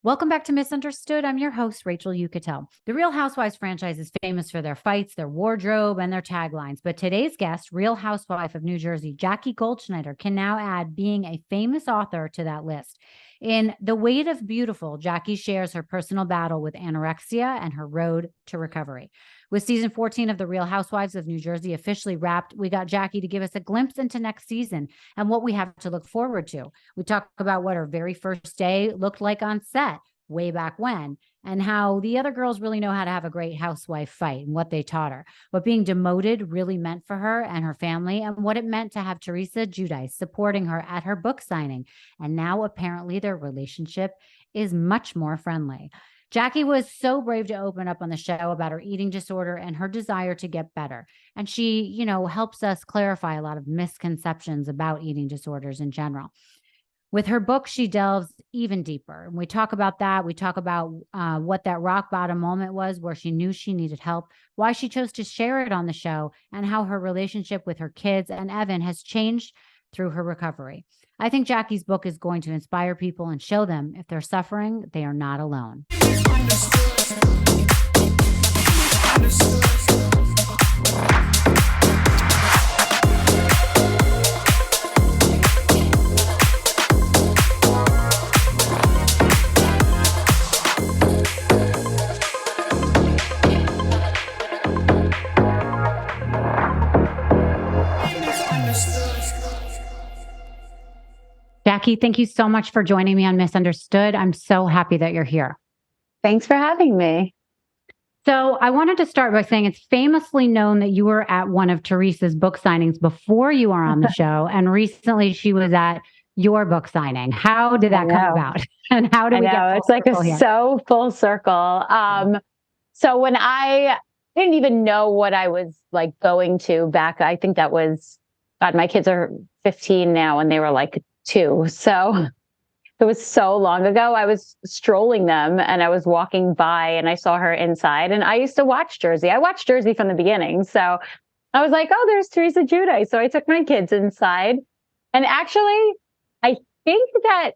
Welcome back to Misunderstood. I'm your host, Rachel Yucatel. The Real Housewives franchise is famous for their fights, their wardrobe, and their taglines. But today's guest, Real Housewife of New Jersey, Jackie Goldschneider, can now add being a famous author to that list. In The Weight of Beautiful, Jackie shares her personal battle with anorexia and her road to recovery. With season 14 of The Real Housewives of New Jersey officially wrapped, we got Jackie to give us a glimpse into next season and what we have to look forward to. We talk about what her very first day looked like on set way back when, and how the other girls really know how to have a great housewife fight and what they taught her, what being demoted really meant for her and her family, and what it meant to have Teresa Giudice supporting her at her book signing. And now apparently their relationship is much more friendly. Jackie was so brave to open up on the show about her eating disorder and her desire to get better. And she, helps us clarify a lot of misconceptions about eating disorders in general. With her book, she delves even deeper. And we talk about that. We talk about what that rock bottom moment was where she knew she needed help, why she chose to share it on the show, and how her relationship with her kids and Evan has changed through her recovery. I think Jackie's book is going to inspire people and show them if they're suffering, they are not alone. Jackie, thank you so much for joining me on Misunderstood. I'm so happy that you're here. Thanks for having me. So I wanted to start by saying it's famously known that you were at one of Teresa's book signings before you are on the show. And recently she was at your book signing. How did that come about? And how do we get full It's like so full circle. So when I didn't even know what I was like going to back, I think that was, God, my kids are 15 now and they were like 2. So it was so long ago. I was strolling them and I was walking by and I saw her inside, and I used to watch Jersey. I watched Jersey from the beginning. So I was like, oh, there's Teresa Giudice. So I took my kids inside, and actually I think that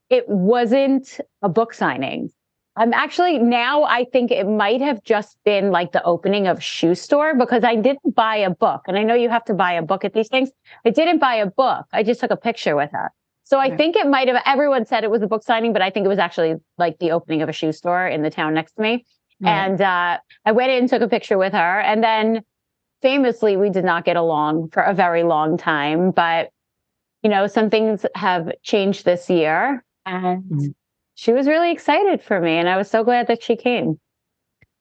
it wasn't a book signing. Now I think it might have just been like the opening of a shoe store, because I didn't buy a book. And I know you have to buy a book at these things. I didn't buy a book. I just took a picture with her. So I think it might have, everyone said it was a book signing, but I think it was actually like the opening of a shoe store in the town next to me. And I went in, took a picture with her. And then famously, we did not get along for a very long time. But, some things have changed this year. And she was really excited for me. And I was so glad that she came.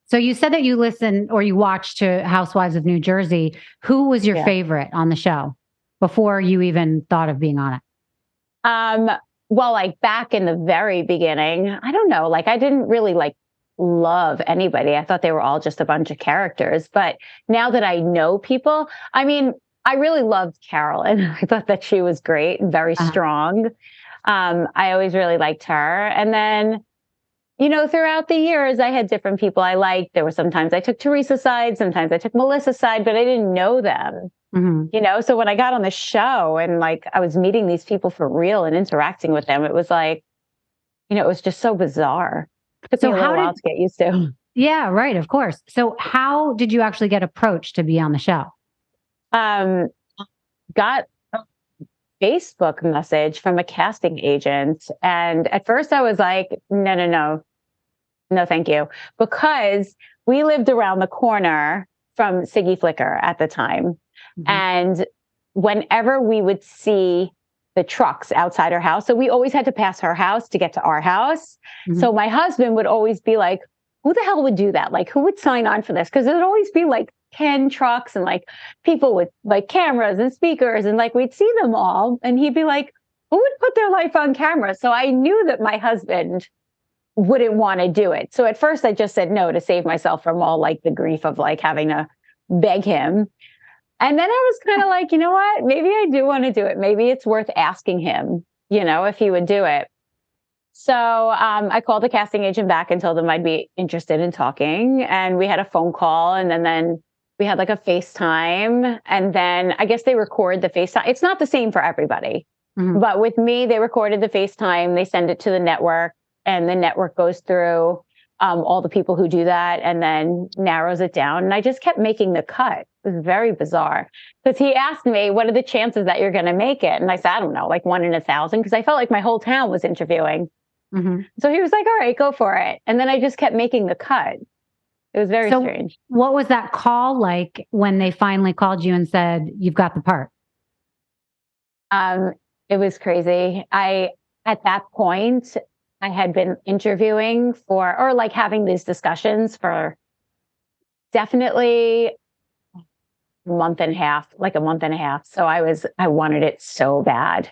So you said that you listened or you watched to Housewives of New Jersey. Who was your favorite on the show before you even thought of being on it? Well, like back in the very beginning, I don't know, like I didn't really love anybody. I thought they were all just a bunch of characters. But now that I know people, I mean, I really loved Carolyn. I thought that she was great and very strong. I always really liked her. And then, throughout the years, I had different people I liked. There were sometimes I took Teresa's side, sometimes I took Melissa's side, but I didn't know them. So when I got on the show and I was meeting these people for real and interacting with them, it was it was just so bizarre. It took me a little while to get used to. Yeah, right. Of course. So how did you actually get approached to be on the show? Got a Facebook message from a casting agent. And at first I was like, no, thank you. Because we lived around the corner from Siggy Flicker at the time. And whenever we would see the trucks outside her house, so we always had to pass her house to get to our house. So my husband would always be like, who the hell would do that? Who would sign on for this? Because it would always be 10 trucks and people with cameras and speakers, and we'd see them all. And he'd be like, who would put their life on camera? So I knew that my husband wouldn't want to do it. So at first I just said no to save myself from all the grief of having to beg him. And then I was kind of like, you know what? Maybe I do want to do it. Maybe it's worth asking him, if he would do it. So I called the casting agent back and told them I'd be interested in talking. And we had a phone call, and then we had a FaceTime. And then I guess they record the FaceTime. It's not the same for everybody. But with me, they recorded the FaceTime. They send it to the network. and the network goes through all the people who do that and then narrows it down. And I just kept making the cut. It was very bizarre because he asked me, what are the chances that you're going to make it? And I said, I don't know, like 1 in 1,000, because I felt like my whole town was interviewing. Mm-hmm. So he was like, all right, go for it. And then I just kept making the cut. It was very strange. What was that call like when they finally called you and said, you've got the part? It was crazy. At that point, I had been interviewing or like having these discussions for definitely a month and a half. So I wanted it so bad.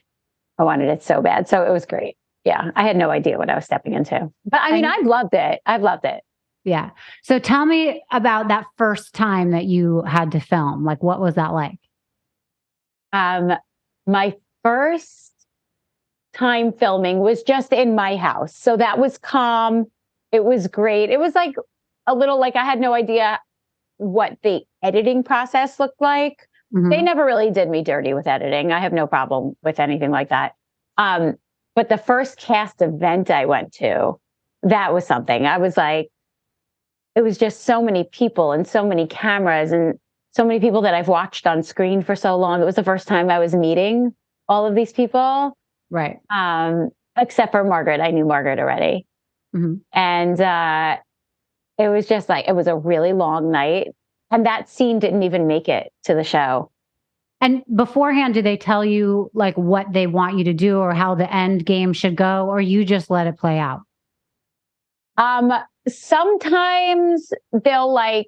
So it was great. Yeah. I had no idea what I was stepping into, but I mean, I've loved it. Yeah. So tell me about that first time that you had to film. Like, what was that like? My first time filming was just in my house. So that was calm. It was great. It was like a little, like I had no idea what the editing process looked like. Mm-hmm. They never really did me dirty with editing. I have no problem with anything like that. But the first cast event I went to, that was something. I was like, it was just so many people and so many cameras and so many people that I've watched on screen for so long. It was the first time I was meeting all of these people. Right. Except for Margaret. I knew Margaret already. Mm-hmm. And it was just like, it was a really long night. And that scene didn't even make it to the show. And beforehand, do they tell you like what they want you to do or how the end game should go, or you just let it play out? Sometimes they'll like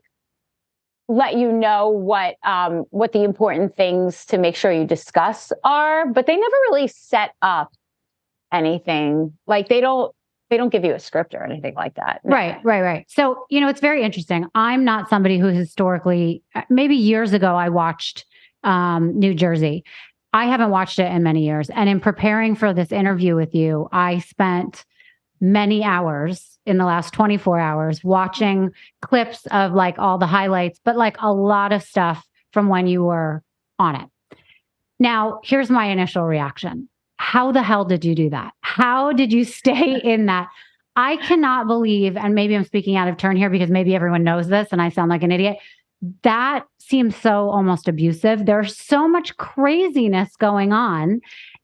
let you know what the important things to make sure you discuss are, but they never really set up anything. Like they don't give you a script or anything like that. No. Right. So, it's very interesting. I'm not somebody who historically, maybe years ago, I watched New Jersey. I haven't watched it in many years. And in preparing for this interview with you, I spent many hours in the last 24 hours watching clips of like all the highlights, but like a lot of stuff from when you were on it. Now, here's my initial reaction. How the hell did you do that? How did you stay in that? I cannot believe, and maybe I'm speaking out of turn here because maybe everyone knows this and I sound like an idiot. That seems so almost abusive. There's so much craziness going on.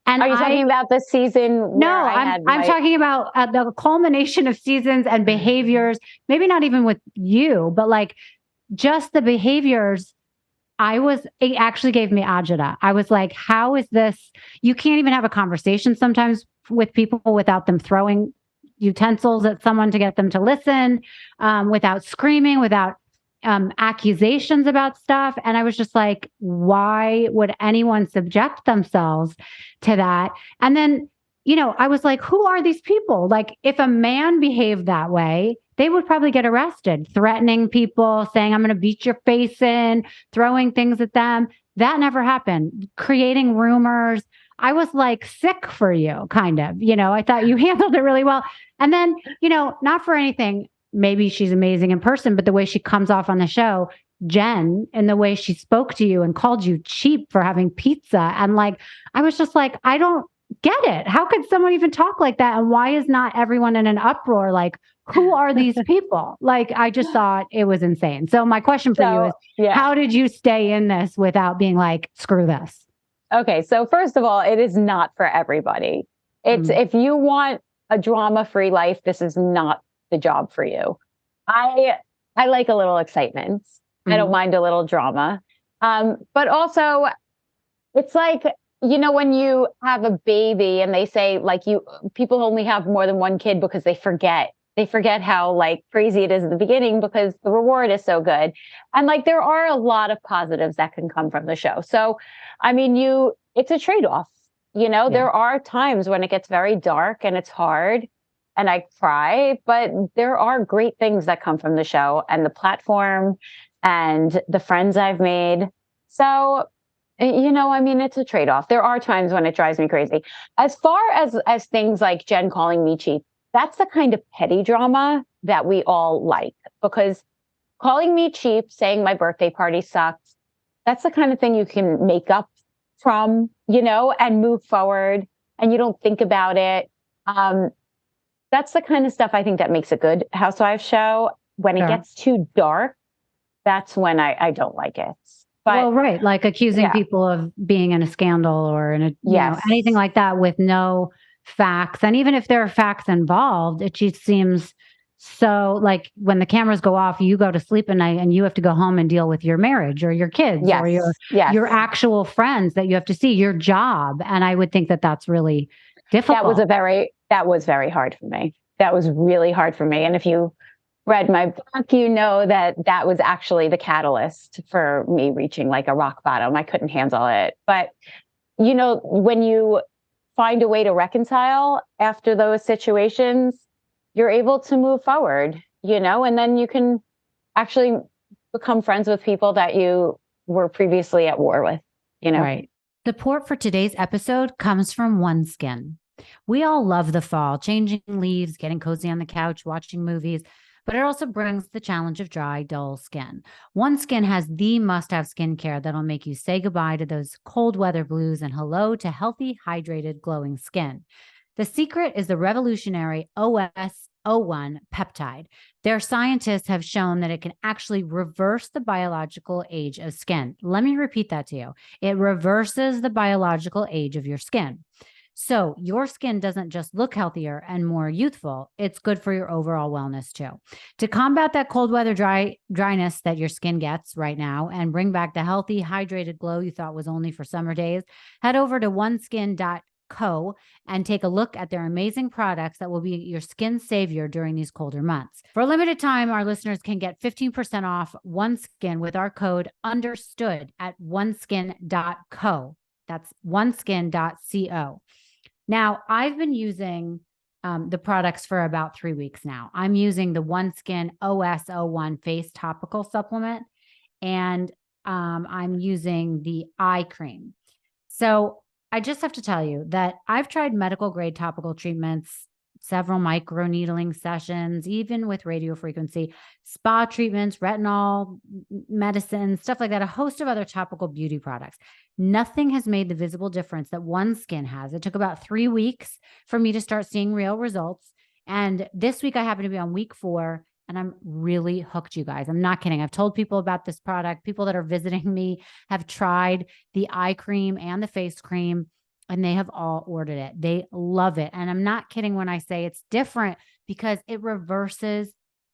And are you talking about the season? No, I'm talking about the culmination of seasons and behaviors, maybe not even with you, but like just the behaviors. It actually gave me agita. I was like, how is this? You can't even have a conversation sometimes with people without them throwing utensils at someone to get them to listen, without screaming, without accusations about stuff. And I was just like, why would anyone subject themselves to that? And then, I was like, who are these people? Like, if a man behaved that way, they would probably get arrested, threatening people, saying, I'm going to beat your face in, throwing things at them. That never happened. Creating rumors. I was like sick for you, kind of. I thought you handled it really well. And then, not for anything, maybe she's amazing in person, but the way she comes off on the show, Jen, and the way she spoke to you and called you cheap for having pizza. And like, I was just like, I don't get it. How could someone even talk like that? And why is not everyone in an uproar? Like, who are these people? Like, I just thought it was insane. So my question for you is, how did you stay in this without being like, screw this? Okay. So first of all, it is not for everybody. It's if you want a drama-free life, this is not the job for you. I like a little excitement. I don't mind a little drama. But also it's like, when you have a baby and they say like people only have more than one kid because they forget how like crazy it is at the beginning because the reward is so good. And like, there are a lot of positives that can come from the show. So, I mean, it's a trade-off, there are times when it gets very dark and it's hard and I cry, but there are great things that come from the show and the platform and the friends I've made. So, I mean, it's a trade-off. There are times when it drives me crazy. As far as things like Jen calling me cheap, that's the kind of petty drama that we all like, because calling me cheap, saying my birthday party sucks, that's the kind of thing you can make up from, and move forward and you don't think about it. that's the kind of stuff I think that makes a good housewife show. When it gets too dark, that's when I don't like it. But well, right. Like accusing people of being in a scandal or in a, you know, anything like that with no facts. And even if there are facts involved, it just seems so like when the cameras go off, you go to sleep at night and you have to go home and deal with your marriage or your kids or your actual friends that you have to see, your job. And I would think that that's really difficult. That was very hard for me. That was really hard for me. And if you read my book, you know that was actually the catalyst for me reaching like a rock bottom. I couldn't handle it. But, you know, when you find a way to reconcile after those situations, you're able to move forward, you know, and then you can actually become friends with people that you were previously at war with, you know. Right. Support for today's episode comes from OneSkin. We all love the fall, changing leaves, getting cozy on the couch, watching movies. But it also brings the challenge of dry, dull skin. OneSkin has the must-have skincare that'll make you say goodbye to those cold weather blues and hello to healthy, hydrated, glowing skin. The secret is the revolutionary OS01 peptide. Their scientists have shown that it can actually reverse the biological age of skin. Let me repeat that to you. It reverses the biological age of your skin. So your skin doesn't just look healthier and more youthful, it's good for your overall wellness too. To combat that cold weather dryness that your skin gets right now and bring back the healthy, hydrated glow you thought was only for summer days, head over to oneskin.co and take a look at their amazing products that will be your skin savior during these colder months. For a limited time, our listeners can get 15% off OneSkin with our code UNDERSTOOD at oneskin.co. That's oneskin.co. Now, I've been using the products for about 3 weeks now. I'm using the OneSkin OS01 face topical supplement, and I'm using the eye cream. So I just have to tell you that I've tried medical grade topical treatments, several microneedling sessions, even with radio frequency, spa treatments, retinol, medicine, stuff like that, a host of other topical beauty products. Nothing has made the visible difference that OneSkin has. It took about 3 weeks for me to start seeing real results. And this week I happen to be on week 4 and I'm really hooked, you guys. I'm not kidding. I've told people about this product. People that are visiting me have tried the eye cream and the face cream, and they have all ordered it. They love it. And I'm not kidding when I say it's different because it reverses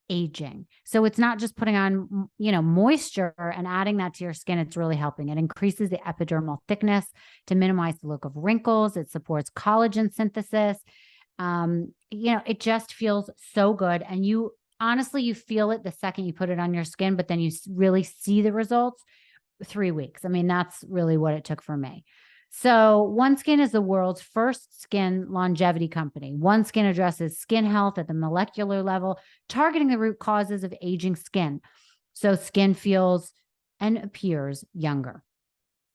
aging. So it's not just putting on, you know, moisture and adding that to your skin. It's really helping. It increases the epidermal thickness to minimize the look of wrinkles. It supports collagen synthesis. You know, it just feels so good. And you honestly, you feel it the second you put it on your skin, but then you really see the results 3 weeks. I mean, that's really what it took for me. So OneSkin is the world's first skin longevity company. OneSkin addresses skin health at the molecular level, targeting the root causes of aging skin, so skin feels and appears younger.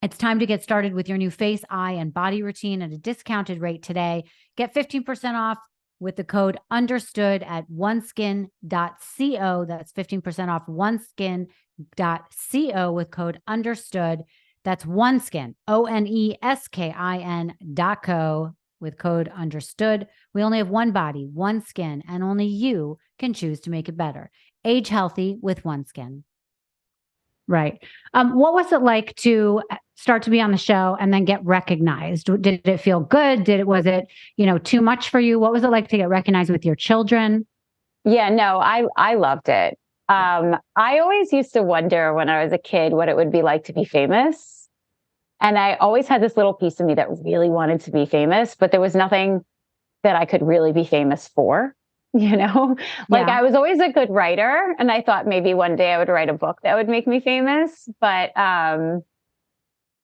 It's time to get started with your new face, eye, and body routine at a discounted rate today. Get 15% off with the code UNDERSTOOD at oneskin.co. That's 15% off oneskin.co with code UNDERSTOOD. That's OneSkin, ONESKIN.co with code UNDERSTOOD. We only have one body, one skin, and only you can choose to make it better. Age healthy with OneSkin. Right. What was it like to start to be on the show and then get recognized? Did it feel good? Was it, you know, too much for you? What was it like to get recognized with your children? Yeah, no, I loved it. I always used to wonder when I was a kid what it would be like to be famous. And I always had this little piece of me that really wanted to be famous, but there was nothing that I could really be famous for, you know? Like I was always a good writer, and I thought maybe one day I would write a book that would make me famous. But,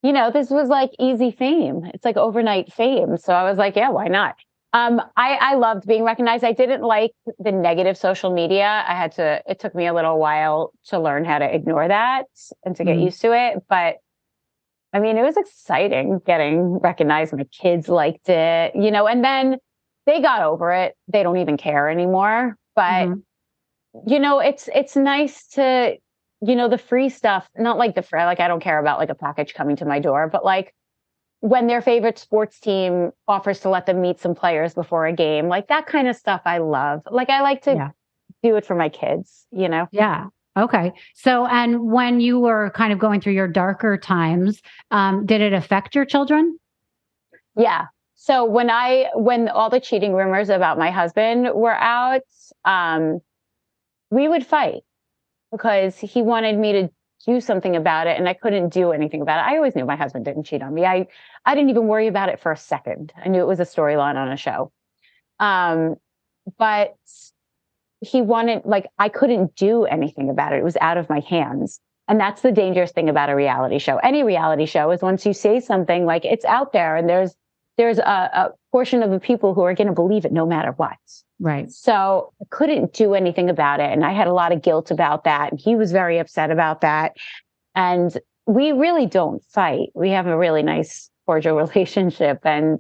you know, this was like easy fame. It's like overnight fame. So I was like, yeah, why not? I loved being recognized. I didn't like the negative social media. It took me a little while to learn how to ignore that and to get used to it. But I mean, it was exciting getting recognized. My kids liked it, you know, and then they got over it. They don't even care anymore. But, you know, it's nice to, you know, the free stuff, not like the free, like I don't care about like a package coming to my door, but like when their favorite sports team offers to let them meet some players before a game, like that kind of stuff I love. Like I like to do it for my kids, you know? Yeah. Okay. So, and when you were kind of going through your darker times, did it affect your children? Yeah. So when all the cheating rumors about my husband were out, we would fight because he wanted me to do something about it and I couldn't do anything about it. I always knew my husband didn't cheat on me. I didn't even worry about it for a second. I knew it was a storyline on a show. But he wanted, like, I couldn't do anything about it. It was out of my hands. And that's the dangerous thing about a reality show. Any reality show is once you say something, like, it's out there and there's a portion of the people who are going to believe it no matter what. Right. So I couldn't do anything about it. And I had a lot of guilt about that. And he was very upset about that. And we really don't fight. We have a really nice, cordial relationship. And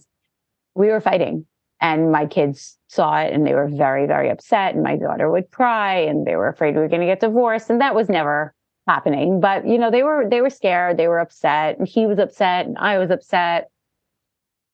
we were fighting. And my kids saw it and they were very, very upset. And my daughter would cry and they were afraid we were going to get divorced. And that was never happening. But, you know, they were scared. They were upset. And he was upset and I was upset.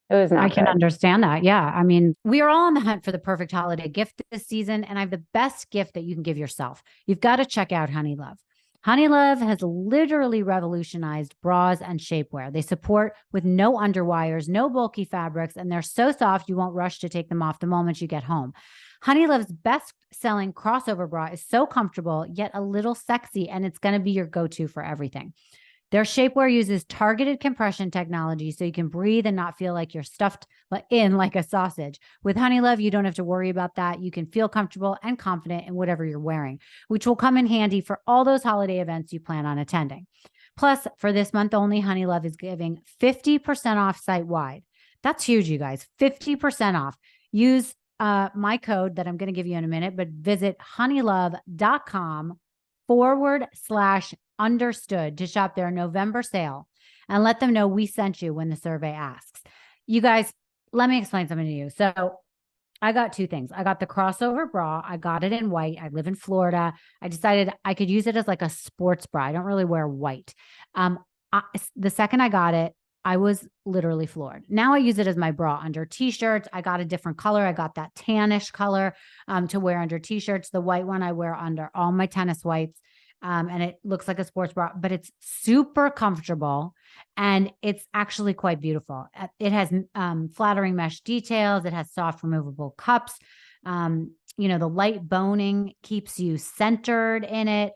It was not I can good. understand that. Yeah. I mean, we are all on the hunt for the perfect holiday gift this season. And I have the best gift that you can give yourself. You've got to check out Honey Love. Honey Love has literally revolutionized bras and shapewear. They support with no underwires, no bulky fabrics, and they're so soft you won't rush to take them off the moment you get home. Honey Love's best-selling crossover bra is so comfortable, yet a little sexy, and it's going to be your go-to for everything. Their shapewear uses targeted compression technology so you can breathe and not feel like you're stuffed in like a sausage. With Honey Love, you don't have to worry about that. You can feel comfortable and confident in whatever you're wearing, which will come in handy for all those holiday events you plan on attending. Plus, for this month only, Honey Love is giving 50% off site-wide. That's huge, you guys. 50% off. Use my code that I'm going to give you in a minute, but visit honeylove.com/understood to shop their November sale and let them know we sent you when the survey asks. You guys, let me explain something to you. So I got two things. I got the crossover bra. I got it in white. I live in Florida. I decided I could use it as like a sports bra. I don't really wear white. The second I got it, I was literally floored. Now I use it as my bra under t-shirts. I got a different color. I got that tannish color to wear under t-shirts. The white one I wear under all my tennis whites. And it looks like a sports bra, but it's super comfortable and it's actually quite beautiful. It has flattering mesh details. It has soft removable cups. You know, the light boning keeps you centered in it.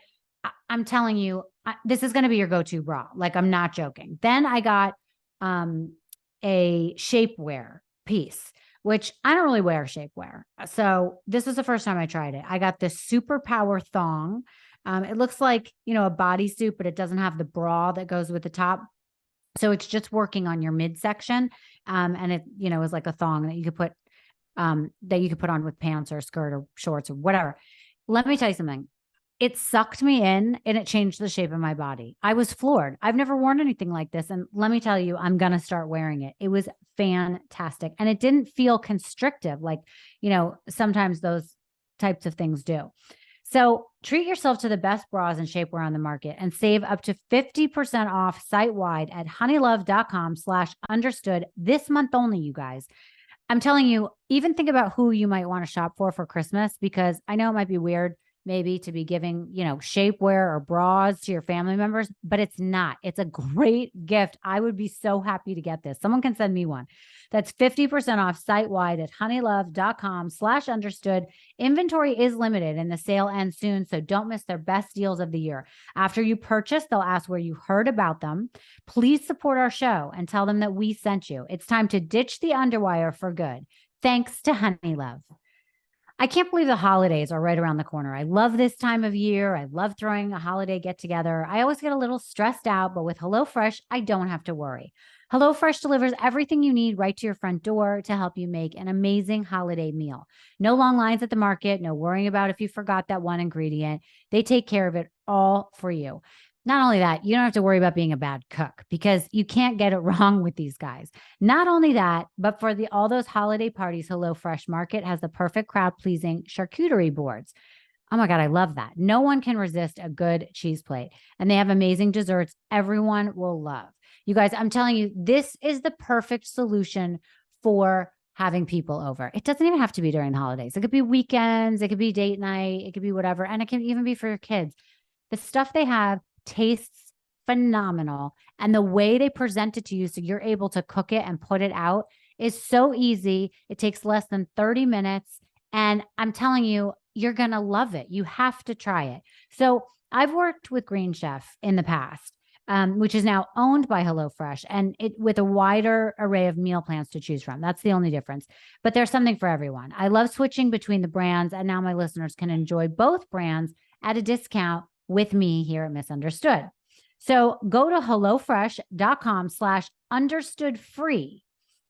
I'm telling you, this is going to be your go-to bra. Like, I'm not joking. Then I got a shapewear piece, which I don't really wear shapewear. So this was the first time I tried it. I got this super power thong. It looks like, you know, a bodysuit, but it doesn't have the bra that goes with the top. So it's just working on your midsection. And it, you know, is like a thong that you could put on with pants or a skirt or shorts or whatever. Let me tell you something. It sucked me in and it changed the shape of my body. I was floored. I've never worn anything like this. And let me tell you, I'm going to start wearing it. It was fantastic. And it didn't feel constrictive like, you know, sometimes those types of things do. So treat yourself to the best bras and shapewear on the market and save up to 50% off site-wide at honeylove.com/understood this month only, you guys. I'm telling you, even think about who you might want to shop for Christmas, because I know it might be weird maybe to be giving, you know, shapewear or bras to your family members, but it's not. It's a great gift. I would be so happy to get this. Someone can send me one. That's 50% off site-wide at honeylove.com/understood. Inventory is limited and the sale ends soon, so don't miss their best deals of the year. After you purchase, they'll ask where you heard about them. Please support our show and tell them that we sent you. It's time to ditch the underwire for good. Thanks to Honey Love. I can't believe the holidays are right around the corner. I love this time of year. I love throwing a holiday get together. I always get a little stressed out, but with HelloFresh, I don't have to worry. HelloFresh delivers everything you need right to your front door to help you make an amazing holiday meal. No long lines at the market, no worrying about if you forgot that one ingredient. They take care of it all for you. Not only that, you don't have to worry about being a bad cook because you can't get it wrong with these guys. Not only that, but for all those holiday parties, HelloFresh Market has the perfect crowd-pleasing charcuterie boards. Oh my God, I love that. No one can resist a good cheese plate. And they have amazing desserts everyone will love. You guys, I'm telling you, this is the perfect solution for having people over. It doesn't even have to be during the holidays. It could be weekends, it could be date night, it could be whatever. And it can even be for your kids. The stuff they have tastes phenomenal. And the way they present it to you, so you're able to cook it and put it out, is so easy. It takes less than 30 minutes. And I'm telling you, you're going to love it. You have to try it. So I've worked with Green Chef in the past, which is now owned by HelloFresh, and it with a wider array of meal plans to choose from. That's the only difference. But there's something for everyone. I love switching between the brands, and now my listeners can enjoy both brands at a discount with me here at Misunderstood. So go to HelloFresh.com/understood-free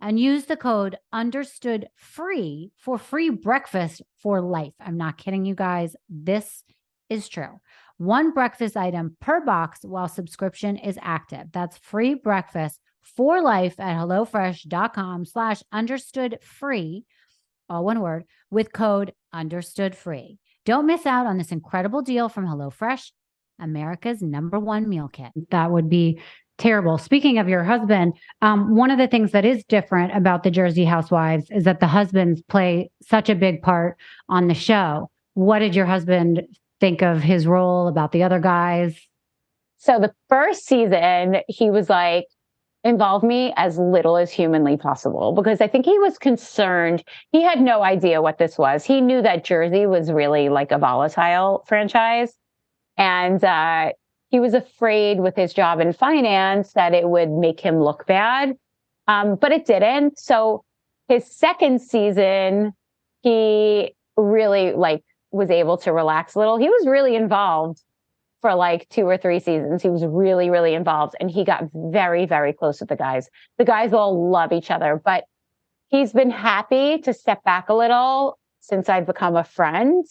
and use the code understood-free for free breakfast for life. I'm not kidding you guys. This is true. One breakfast item per box while subscription is active. That's free breakfast for life at HelloFresh.com/understood-free, all one word, with code understood-free. Don't miss out on this incredible deal from HelloFresh, America's #1 meal kit. That would be terrible. Speaking of your husband, one of the things that is different about the Jersey Housewives is that the husbands play such a big part on the show. What did your husband think of his role, about the other guys? So the first season, he was like, involve me as little as humanly possible, because I think he was concerned. He had no idea what this was. He knew that Jersey was really like a volatile franchise. And he was afraid with his job in finance that it would make him look bad. But it didn't. So his second season, he really was able to relax a little. He was really involved for like 2 or 3 seasons. He was really, really involved. And he got very, very close with the guys. The guys all love each other. But he's been happy to step back a little since I've become a friend.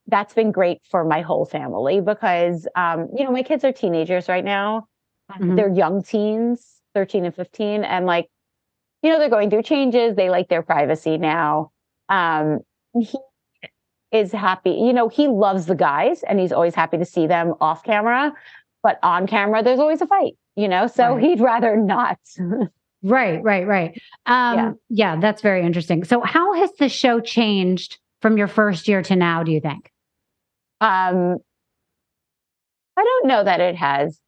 That's been great for my whole family because, my kids are teenagers right now. Mm-hmm. They're young teens, 13 and 15. And they're going through changes. They like their privacy now. He is happy. He loves the guys and he's always happy to see them off camera, but on camera, there's always a fight, so right. He'd rather not. Right. Yeah, that's very interesting. So how has the show changed from your first year to now, do you think? I don't know that it has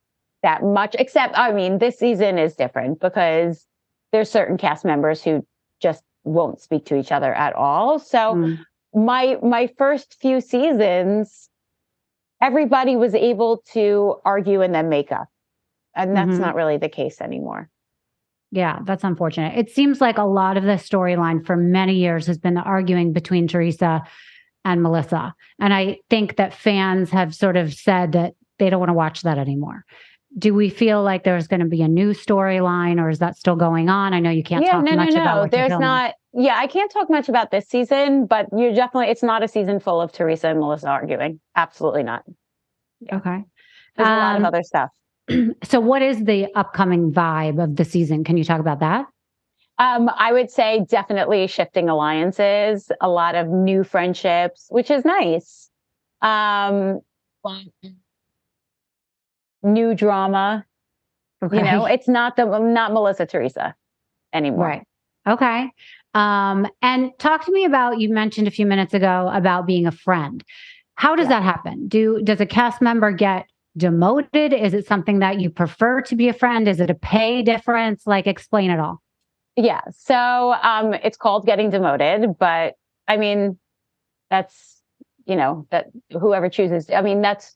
that much, except, this season is different because there's certain cast members who just won't speak to each other at all. So my first few seasons, everybody was able to argue and then make up. And that's not really the case anymore. Yeah, that's unfortunate. It seems like a lot of the storyline for many years has been the arguing between Teresa and Melissa. And I think that fans have sort of said that they don't want to watch that anymore. Do we feel like there's going to be a new storyline, or is that still going on? I know you can't talk much about what there's not. Yeah, I can't talk much about this season, but it's not a season full of Teresa and Melissa arguing. Absolutely not. Yeah. Okay. There's a lot of other stuff. So what is the upcoming vibe of the season? Can you talk about that? I would say definitely shifting alliances, a lot of new friendships, which is nice. New drama. Okay. It's not Melissa Teresa anymore. Right. Okay. And talk to me about, you mentioned a few minutes ago about being a friend. How does that happen? Does a cast member get demoted? Is it something that you prefer to be a friend? Is it a pay difference? Explain it all. Yeah. So it's called getting demoted, but that's, that whoever chooses, that's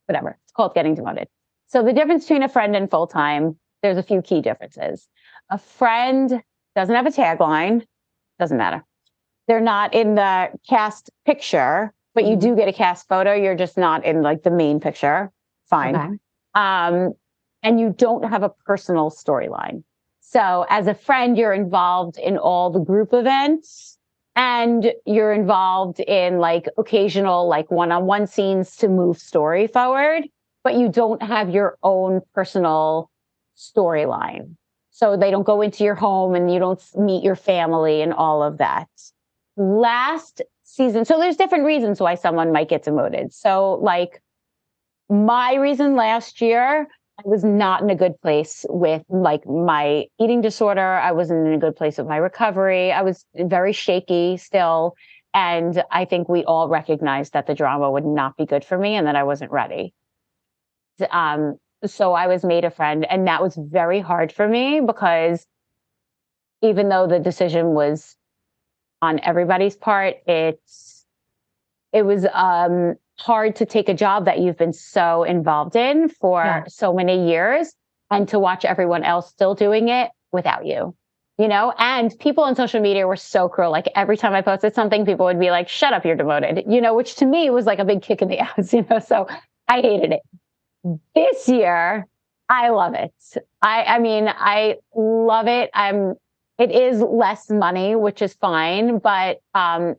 whatever. It's called getting demoted. So the difference between a friend and full-time, there's a few key differences. A friend doesn't have a tagline, doesn't matter. They're not in the cast picture, but you do get a cast photo. You're just not in the main picture. Fine. Okay. And you don't have a personal storyline. So as a friend, you're involved in all the group events and you're involved in occasional one-on-one scenes to move story forward, but you don't have your own personal storyline. So they don't go into your home and you don't meet your family and all of that. Last season, so there's different reasons why someone might get demoted. So my reason last year I was not in a good place with like my eating disorder. I wasn't in a good place with my recovery. I was very shaky still. And I think we all recognized that the drama would not be good for me and that I wasn't ready. Um, so I was made a friend, and that was very hard for me because even though the decision was on everybody's part, it was hard to take a job that you've been so involved in for so many years and to watch everyone else still doing it without you, you know? And people on social media were so cruel. Like every time I posted something, people would be like, shut up, you're demoted, you know, which to me was like a big kick in the ass, you know? So I hated it. This year, I love it. I mean, I love it. It is less money, which is fine, but I'm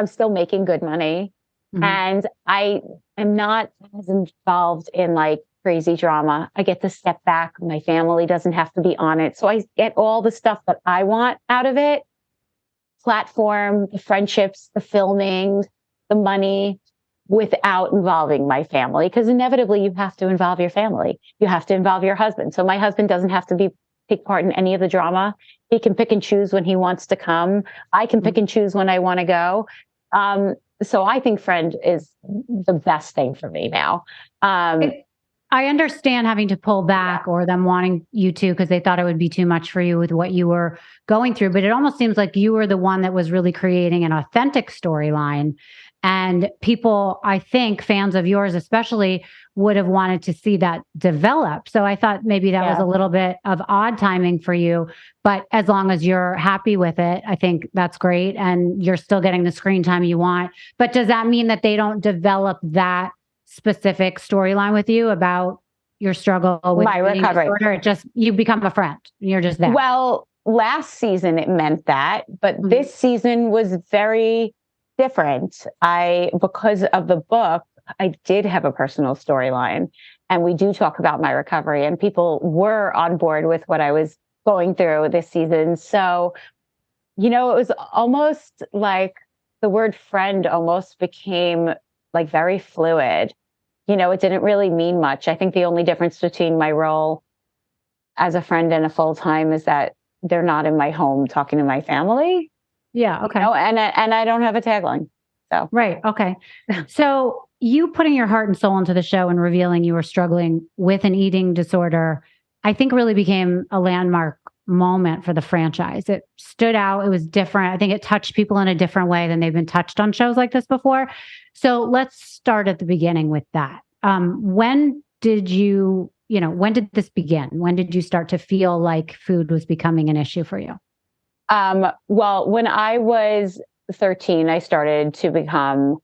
still making good money. Mm-hmm. And I am not as involved in like crazy drama. I get to step back. My family doesn't have to be on it. So I get all the stuff that I want out of it. Platform, the friendships, the filming, the money, without involving my family. Because inevitably you have to involve your family. You have to involve your husband. So my husband doesn't have to take part in any of the drama. He can pick and choose when he wants to come. I can pick and choose when I want to go. So I think Friend is the best thing for me now. I understand having to pull back or them wanting you to because they thought it would be too much for you with what you were going through. But it almost seems like you were the one that was really creating an authentic storyline. And people, I think, fans of yours especially, would have wanted to see that develop. So I thought maybe that was a little bit of odd timing for you. But as long as you're happy with it, I think that's great. And you're still getting the screen time you want. But does that mean that they don't develop that specific storyline with you about your struggle with my recovery? Disorder? It just, you become a friend. You're just there. Well, last season it meant that. But this season was very different. Because of the book, I did have a personal storyline, and we do talk about my recovery, and people were on board with what I was going through this season. So, you know, it was almost like the word friend almost became like very fluid. You know, it didn't really mean much. I think the only difference between my role as a friend and a full-time is that they're not in my home talking to my family. Yeah. Okay. You know, and I don't have a tagline. So right. Okay. So you putting your heart and soul into the show and revealing you were struggling with an eating disorder, I think really became a landmark moment for the franchise. It stood out. It was different. I think it touched people in a different way than they've been touched on shows like this before. So let's start at the beginning with that. When did when did this begin? When did you start to feel like food was becoming an issue for you? Well, when I was 13, I started to become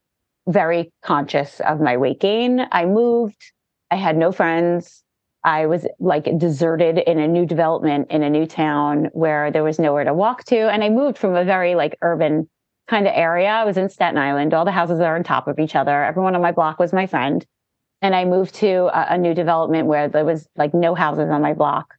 very conscious of my weight gain. I moved. I had no friends. I was like deserted in a new development in a new town where there was nowhere to walk to. And I moved from a very like urban kind of area. I was in Staten Island. All the houses are on top of each other. Everyone on my block was my friend. And I moved to a new development where there was like no houses on my block.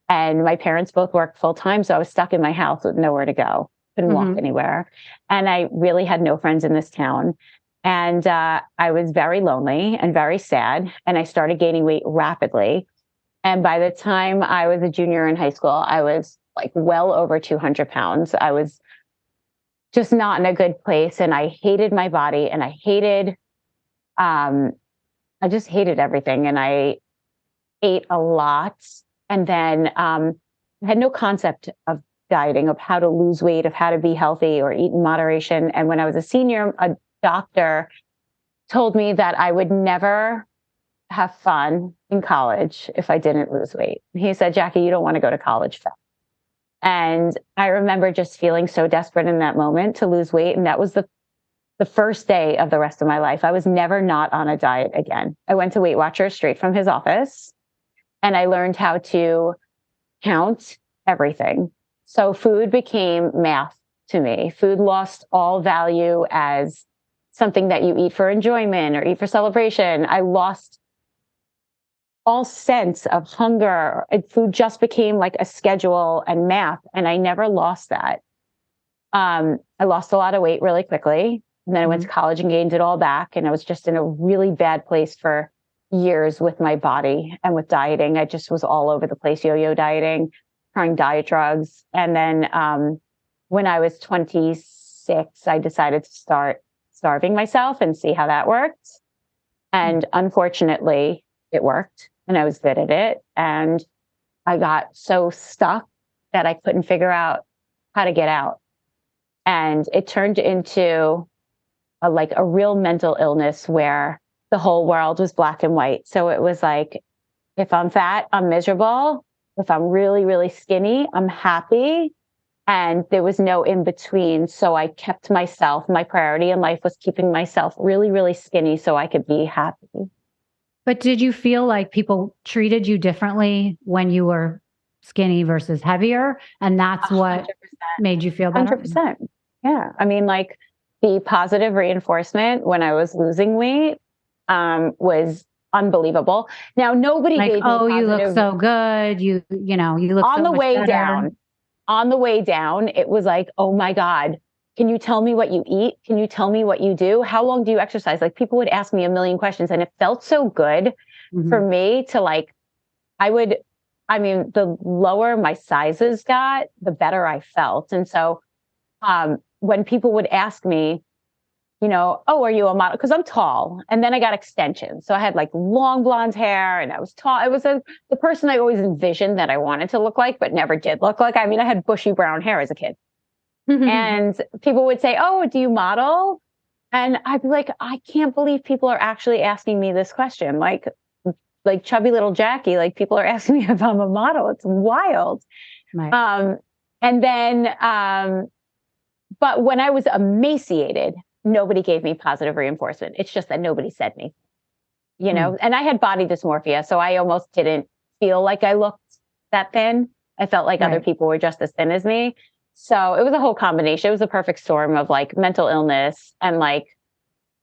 And my parents both worked full time. So I was stuck in my house with nowhere to go. Couldn't walk anywhere. And I really had no friends in this town. And I was very lonely and very sad. And I started gaining weight rapidly. And by the time I was a junior in high school, I was like well over 200 pounds. I was just not in a good place. And I hated my body, and I just hated everything. And I ate a lot. And then I had no concept of dieting, of how to lose weight, of how to be healthy or eat in moderation. And when I was a senior, a doctor told me that I would never have fun in college if I didn't lose weight. He said, Jackie, you don't want to go to college fat. And I remember just feeling so desperate in that moment to lose weight. And that was the first day of the rest of my life. I was never not on a diet again. I went to Weight Watchers straight from his office, and I learned how to count everything. So food became math to me. Food lost all value as something that you eat for enjoyment or eat for celebration. I lost all sense of hunger. Food just became like a schedule and math, and I never lost that. I lost a lot of weight really quickly. And then I went to college and gained it all back. And I was just in a really bad place for years with my body and with dieting. I just was all over the place, yo-yo dieting, trying diet drugs. And then when I was 26, I decided to start starving myself and see how that worked. And unfortunately, it worked and I was good at it. And I got so stuck that I couldn't figure out how to get out. And it turned into a real mental illness where the whole world was black and white. So it was like, if I'm fat, I'm miserable. If I'm really, really skinny, I'm happy. And there was no in between. So I kept myself, my priority in life was keeping myself really, really skinny so I could be happy. But did you feel like people treated you differently when you were skinny versus heavier? And that's what 100%. made you feel better? 100%. Yeah. I mean, like the positive reinforcement when I was losing weight was unbelievable. Now, nobody like, gave me oh, positive... you look so good. You look on so the much way better. down. On the way down, it was like, oh my God, can you tell me what you eat? Can you tell me what you do? How long do you exercise? Like people would ask me a million questions and it felt so good for me to the lower my sizes got, the better I felt. And so when people would ask me, oh, are you a model? Because I'm tall. And then I got extensions. So I had like long blonde hair and I was tall. It was the person I always envisioned that I wanted to look like, but never did look like. I mean, I had bushy brown hair as a kid. And people would say, oh, do you model? And I'd be like, I can't believe people are actually asking me this question. Like chubby little Jackie, like people are asking me if I'm a model. It's wild. Right. And then, but when I was emaciated, nobody gave me positive reinforcement. It's just that nobody said me, and I had body dysmorphia. So I almost didn't feel like I looked that thin. I felt like other people were just as thin as me. So it was a whole combination. It was a perfect storm of like mental illness and like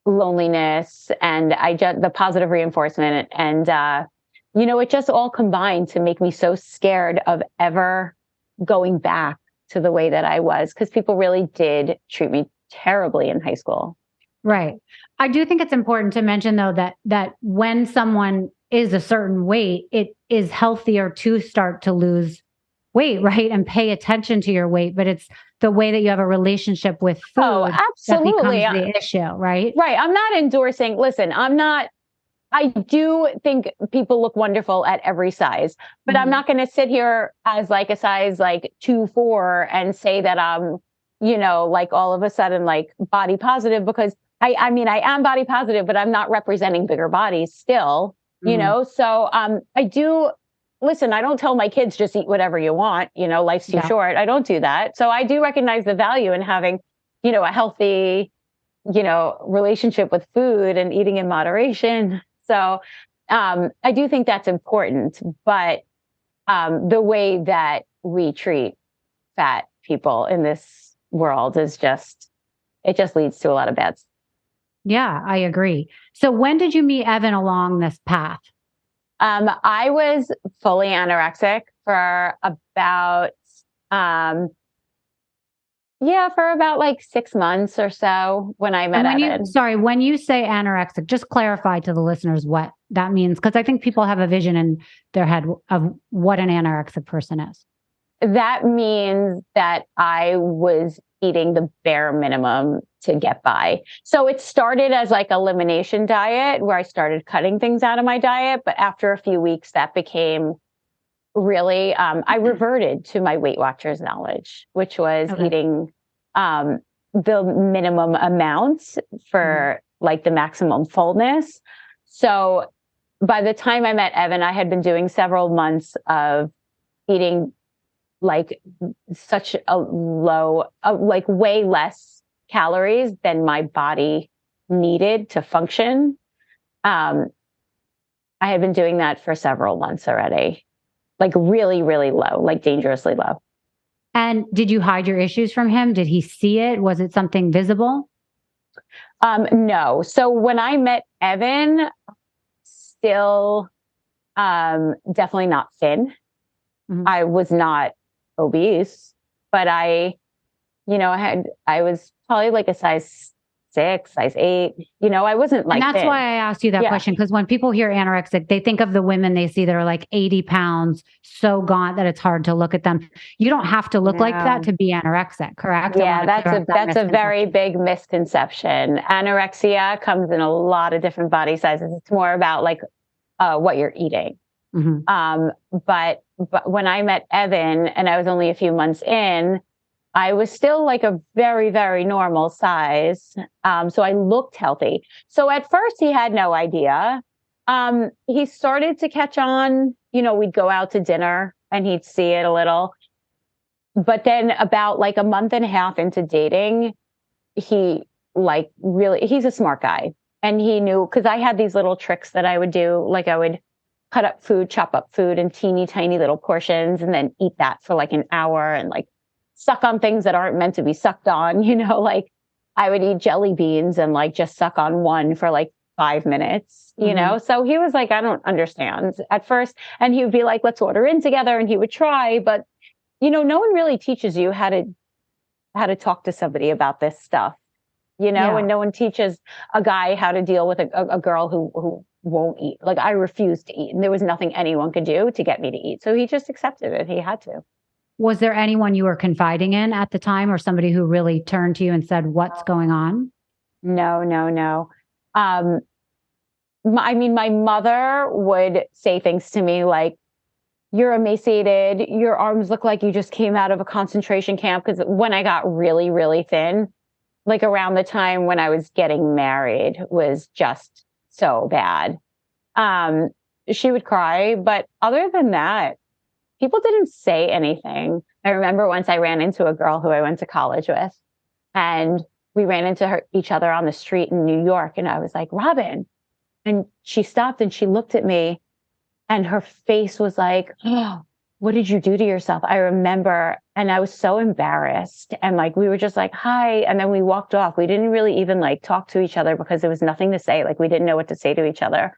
loneliness and the positive reinforcement. And, it just all combined to make me so scared of ever going back to the way that I was, because people really did treat me terribly in high school. Right. I do think it's important to mention though that when someone is a certain weight, it is healthier to start to lose weight, right? And pay attention to your weight, but it's the way that you have a relationship with food that becomes the issue, right? Right. I'm not endorsing, listen, I do think people look wonderful at every size, but I'm not going to sit here as like a size like 2-4 and say that I'm, like all of a sudden like body positive, because I am body positive, but I'm not representing bigger bodies still, So I do listen. I don't tell my kids just eat whatever you want. Life's too short. I don't do that. So I do recognize the value in having, a healthy, relationship with food and eating in moderation. So I do think that's important, but the way that we treat fat people in this world is it just leads to a lot of bad stuff. Yeah, I agree. So when did you meet Evan along this path? I was fully anorexic for about like 6 months or so when I met Evan. When you say anorexic, just clarify to the listeners what that means, because I think people have a vision in their head of what an anorexic person is. That means that I was eating the bare minimum to get by. So it started as like elimination diet where I started cutting things out of my diet. But after a few weeks, that became really, I reverted to my Weight Watchers knowledge, which was eating the minimum amounts for like the maximum fullness. So by the time I met Evan, I had been doing several months of eating like such a low, like way less calories than my body needed to function. I had been doing that for several months already, like really, really low, like dangerously low. And did you hide your issues from him? Did he see it? Was it something visible? No. So when I met Evan, still definitely not thin. I was not obese, but I was probably like a size 6, size 8. You know, I wasn't like And that's thin. why I asked you that question, because when people hear anorexic, they think of the women they see that are like 80 pounds, so gaunt that it's hard to look at them. You don't have to look like that to be anorexic, correct? Yeah, that's a very big misconception. Anorexia comes in a lot of different body sizes. It's more about like what you're eating. But when I met Evan and I was only a few months in, I was still like a very, very normal size. So I looked healthy. So at first he had no idea. He started to catch on, you know, we'd go out to dinner and he'd see it a little. But then about like a month and a half into dating, he like really, he's a smart guy. And he knew, because I had these little tricks that I would do, like I would cut up food, chop up food in teeny tiny little portions and then eat that for like an hour and like suck on things that aren't meant to be sucked on, you know, like I would eat jelly beans and like just suck on one for like 5 minutes, you know? So he was like, I don't understand at first. And he would be like, let's order in together. And he would try, but you know, no one really teaches you how to talk to somebody about this stuff, you know, and no one teaches a guy how to deal with a girl who won't eat. Like I refused to eat and there was nothing anyone could do to get me to eat. So he just accepted it. He had to. Was there anyone you were confiding in at the time or somebody who really turned to you and said, what's going on? No. I mean, my mother would say things to me like, you're emaciated. Your arms look like you just came out of a concentration camp. Because when I got really, really thin, like around the time when I was getting married was just so bad. She would cry. But other than that, people didn't say anything. I remember once I ran into a girl who I went to college with, and we ran into each other on the street in New York. And I was like, Robin. And she stopped and she looked at me and her face was like, oh, what did you do to yourself? I remember. And I was so embarrassed. And like, we were just like, hi. And then we walked off. We didn't really even like talk to each other because there was nothing to say. Like we didn't know what to say to each other.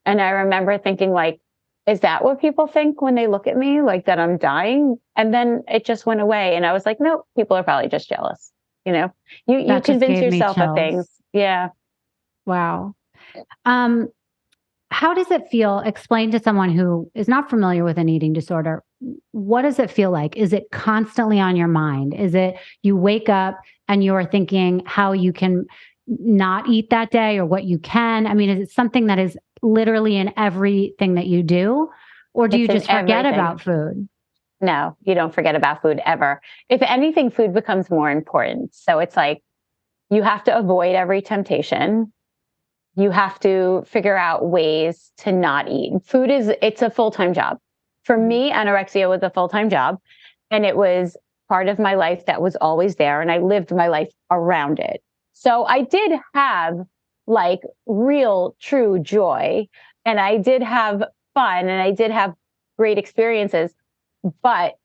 And I remember thinking like, is that what people think when they look at me, like that I'm dying? And then it just went away. And I was like, no, people are probably just jealous. You know, you convince yourself of things. Yeah. Wow. How does it feel? Explain to someone who is not familiar with an eating disorder. What does it feel like? Is it constantly on your mind? Is it you wake up and you're thinking how you can not eat that day or what you can? I mean, is it something that is literally in everything that you do? Or do you just forget about food? No, you don't forget about food ever. If anything, food becomes more important. So it's like you have to avoid every temptation. You have to figure out ways to not eat. It's a full-time job. For me, anorexia was a full-time job, and it was part of my life that was always there, and I lived my life around it. So I did have like real, true joy, and I did have fun, and I did have great experiences, but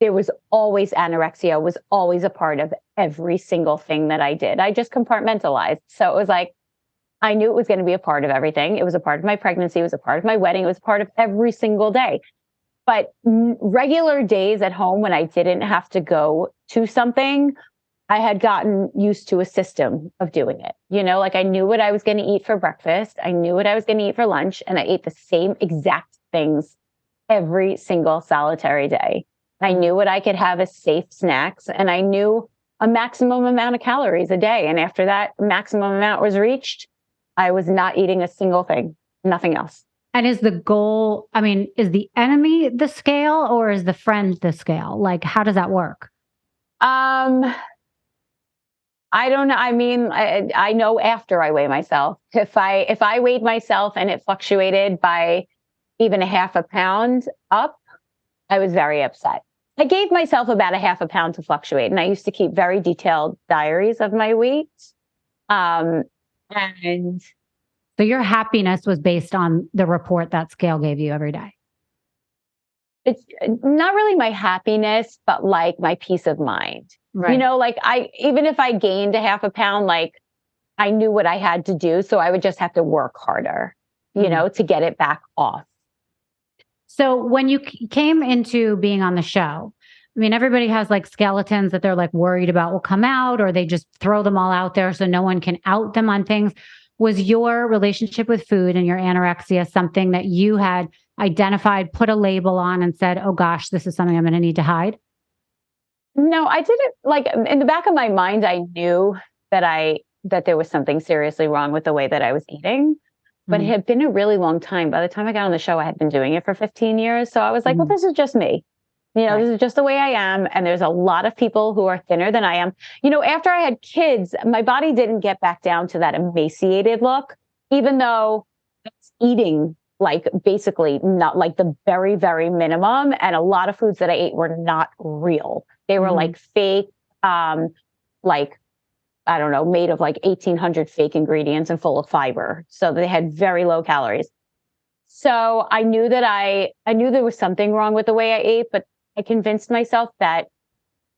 there was always anorexia was always a part of every single thing that I did. I just compartmentalized. So it was like, I knew it was going to be a part of everything. It was a part of my pregnancy. It was a part of my wedding. It was part of every single day. But regular days at home when I didn't have to go to something, I had gotten used to a system of doing it. You know, like I knew what I was going to eat for breakfast. I knew what I was going to eat for lunch. And I ate the same exact things every single solitary day. I knew what I could have as safe snacks. And I knew a maximum amount of calories a day. And after that maximum amount was reached, I was not eating a single thing, nothing else. And is the goal, I mean, is the enemy the scale or is the friend the scale? Like, how does that work? I don't know. I mean, I know after I weigh myself, if I weighed myself and it fluctuated by even a half a pound up, I was very upset. I gave myself about a half a pound to fluctuate. And I used to keep very detailed diaries of my weight. And so your happiness was based on the report that scale gave you every day. It's not really my happiness, but like my peace of mind. Right. You know, like even if I gained a half a pound, like I knew what I had to do. So I would just have to work harder, you know, to get it back off. So when you came into being on the show, I mean, everybody has like skeletons that they're like worried about will come out, or they just throw them all out there so no one can out them on things. Was your relationship with food and your anorexia something that you had identified, put a label on, and said, oh gosh, this is something I'm going to need to hide? No, I didn't, like, in the back of my mind, I knew that there was something seriously wrong with the way that I was eating. But it Mm-hmm. had been a really long time. By the time I got on the show, I had been doing it for 15 years. So I was like, well, Mm-hmm. this is just me. Right. This is just the way I am. And there's a lot of people who are thinner than I am. After I had kids, my body didn't get back down to that emaciated look, even though I was eating like basically not like the very, very minimum. And a lot of foods that I ate were not real. They were like fake, like, I don't know, made of like 1,800 fake ingredients and full of fiber. So they had very low calories. So I knew there was something wrong with the way I ate, but I convinced myself that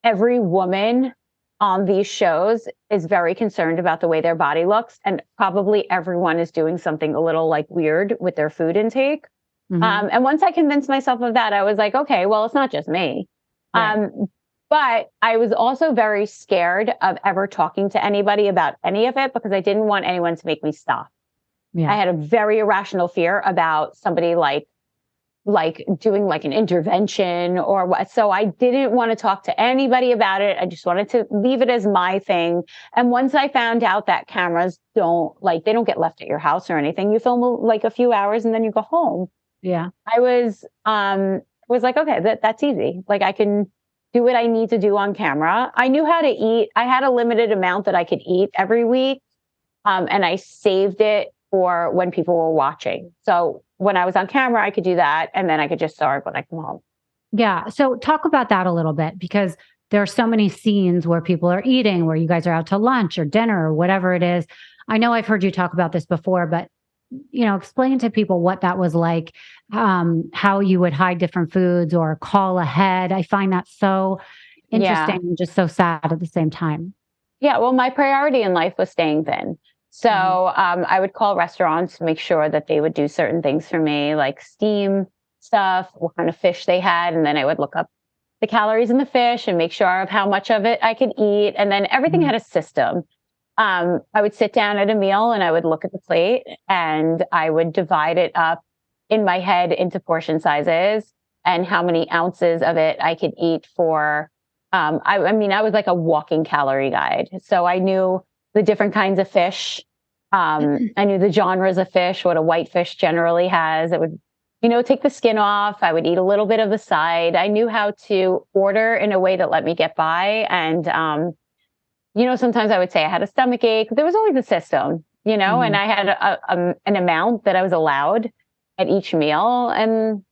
every woman on these shows is very concerned about the way their body looks. And probably everyone is doing something a little like weird with their food intake. Mm-hmm. And once I convinced myself of that, I was like, okay, well, it's not just me. Right. But I was also very scared of ever talking to anybody about any of it because I didn't want anyone to make me stop. Yeah. I had a very irrational fear about somebody like doing like an intervention or what. So I didn't want to talk to anybody about it. I just wanted to leave it as my thing. And once I found out that cameras they don't get left at your house or anything. You film like a few hours and then you go home. Yeah. I was like, okay, that's easy. Like I can do what I need to do on camera. I knew how to eat. I had a limited amount that I could eat every week. And I saved it for when people were watching. So when I was on camera, I could do that. And then I could just starve when I come home. Yeah. So talk about that a little bit, because there are so many scenes where people are eating, where you guys are out to lunch or dinner or whatever it is. I know I've heard you talk about this before, but explain to people what that was like, how you would hide different foods or call ahead. I find that so interesting and just so sad at the same time. Yeah. Well, my priority in life was staying thin. So I would call restaurants to make sure that they would do certain things for me, like steam stuff, what kind of fish they had. And then I would look up the calories in the fish and make sure of how much of it I could eat. And then everything had a system. I would sit down at a meal and I would look at the plate and I would divide it up in my head into portion sizes and how many ounces of it I could eat for. I was like a walking calorie guide. So I knew the different kinds of fish. I knew the genres of fish, what a whitefish generally has. It would, take the skin off. I would eat a little bit of the side. I knew how to order in a way that let me get by. And, sometimes I would say I had a stomach ache. There was always a system, and I had an amount that I was allowed at each meal. And,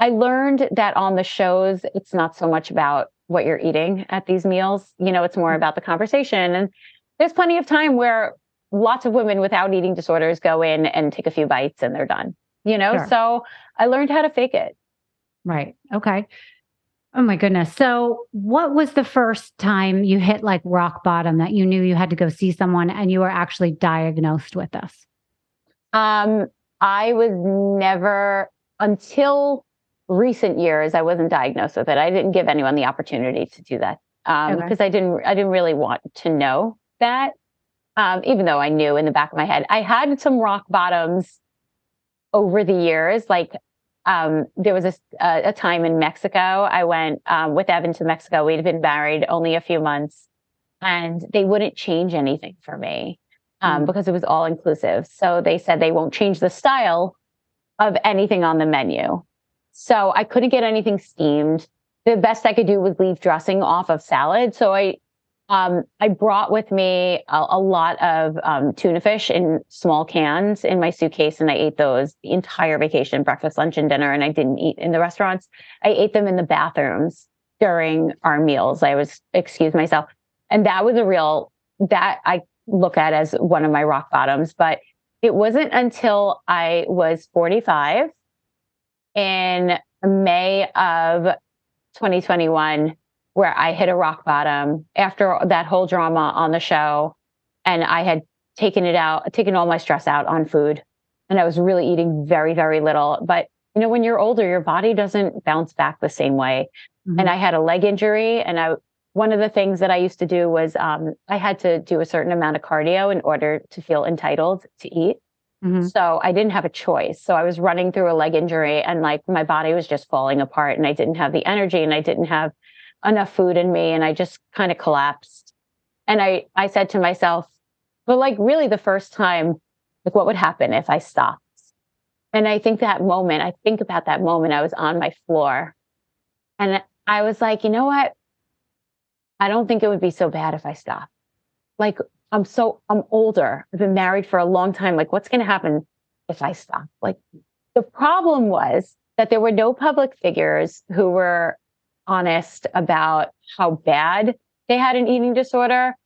I learned that on the shows, it's not so much about what you're eating at these meals. It's more about the conversation. And there's plenty of time where lots of women without eating disorders go in and take a few bites and they're done, Sure. So I learned how to fake it. Right. Okay. Oh my goodness. So what was the first time you hit like rock bottom that you knew you had to go see someone and you were actually diagnosed with this? I was never, until recent years, I wasn't diagnosed with it. I didn't give anyone the opportunity to do that because I didn't really want to know that. Even though I knew in the back of my head, I had some rock bottoms over the years. Like there was a time in Mexico. I went with Evan to Mexico. We'd been married only a few months, and they wouldn't change anything for me because it was all inclusive. So they said they won't change the style of anything on the menu. So I couldn't get anything steamed. The best I could do was leave dressing off of salad. So I brought with me a lot of tuna fish in small cans in my suitcase, and I ate those the entire vacation, breakfast, lunch, and dinner. And I didn't eat in the restaurants. I ate them in the bathrooms during our meals. I was excuse myself. And that was that I look at as one of my rock bottoms. But it wasn't until I was 45 in May of 2021 where I hit a rock bottom after that whole drama on the show. And I had taken all my stress out on food. And I was really eating very, very little. But when you're older, your body doesn't bounce back the same way. And I had a leg injury, and one of the things that I used to do was I had to do a certain amount of cardio in order to feel entitled to eat. So I didn't have a choice. So I was running through a leg injury, and like my body was just falling apart, and I didn't have the energy, and I didn't have enough food in me, and I just kind of collapsed. And I said to myself, well, like really the first time, like what would happen if I stopped? And I think about that moment, I was on my floor, and I was like, you know what? I don't think it would be so bad if I stopped. Like, I'm older. I've been married for a long time. Like, what's going to happen if I stop? Like, the problem was that there were no public figures who were honest about how bad they had an eating disorder